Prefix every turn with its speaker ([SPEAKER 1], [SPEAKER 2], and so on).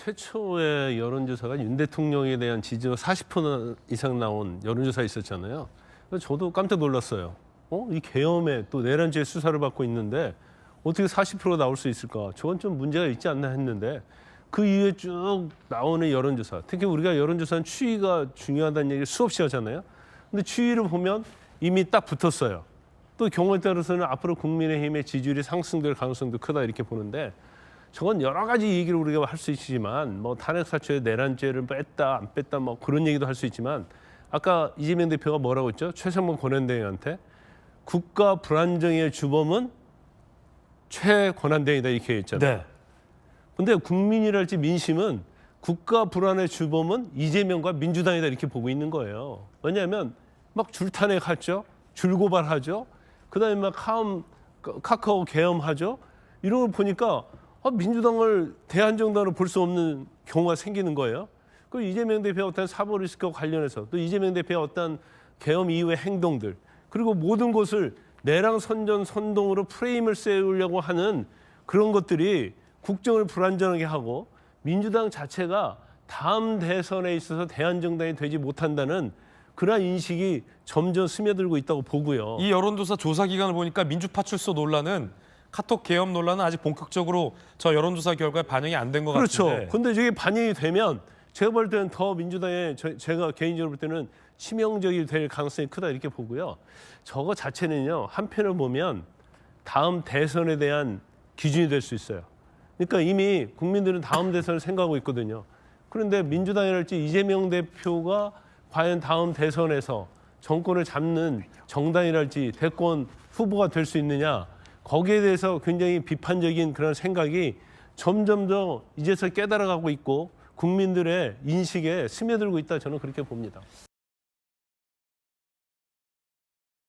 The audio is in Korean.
[SPEAKER 1] 최초의 여론조사가 윤 대통령에 대한 지지가 40% 이상 나온 여론조사 있었잖아요. 그래서 저도 깜짝 놀랐어요. 이 계엄에 또 내란죄 수사를 받고 있는데 어떻게 40%가 나올 수 있을까? 저건 좀 문제가 있지 않나 했는데 그 이후에 쭉 나오는 여론조사, 특히 우리가 여론조사는 추이가 중요하다는 얘기를 수없이 하잖아요. 근데 추이를 보면 이미 딱 붙었어요. 또 경우에 따라서는 앞으로 국민의힘의 지지율이 상승될 가능성도 크다 이렇게 보는데 저건 여러 가지 얘기를 우리가 할 수 있지만 뭐 탄핵사초에 내란죄를 뺐다 안 뺐다 뭐 그런 얘기도 할 수 있지만 아까 이재명 대표가 뭐라고 했죠? 최상봉 권한대행한테 국가 불안정의 주범은 최권한대행이다 이렇게 했잖아요.
[SPEAKER 2] 네.
[SPEAKER 1] 근데 국민이랄지 민심은 국가 불안의 주범은 이재명과 민주당이다 이렇게 보고 있는 거예요. 왜냐하면 막 줄탄핵하죠. 줄고발하죠. 그다음에 막 카카오 계엄하죠. 이런 걸 보니까 민주당을 대한정당으로 볼 수 없는 경우가 생기는 거예요. 그리고 이재명 대표의 어떤 사법리스크와 관련해서 또 이재명 대표의 어떤 계엄 이후의 행동들 그리고 모든 것을 내랑 선전 선동으로 프레임을 세우려고 하는 그런 것들이 국정을 불안정하게 하고 민주당 자체가 다음 대선에 있어서 대한정당이 되지 못한다는 그러한 인식이 점점 스며들고 있다고 보고요.
[SPEAKER 2] 이 여론조사 조사 기간을 보니까 민주파 출소 논란은 카톡 계엄 논란은 아직 본격적으로 저 여론조사 결과에 반영이 안 된 것
[SPEAKER 1] 그렇죠.
[SPEAKER 2] 같은데.
[SPEAKER 1] 그런데 이게 반영이 되면 제가 볼 때는 더 민주당에 제가 개인적으로 볼 때는 치명적이 될 가능성이 크다 이렇게 보고요. 저거 자체는요. 한편으로 보면 다음 대선에 대한 기준이 될 수 있어요. 그러니까 이미 국민들은 다음 대선을 생각하고 있거든요. 그런데 민주당이랄지 이재명 대표가 과연 다음 대선에서 정권을 잡는 정당이랄지 대권 후보가 될 수 있느냐 거기에 대해서 굉장히 비판적인 그런 생각이 점점 더 이제서 깨달아가고 있고 국민들의 인식에 스며들고 있다 저는 그렇게 봅니다.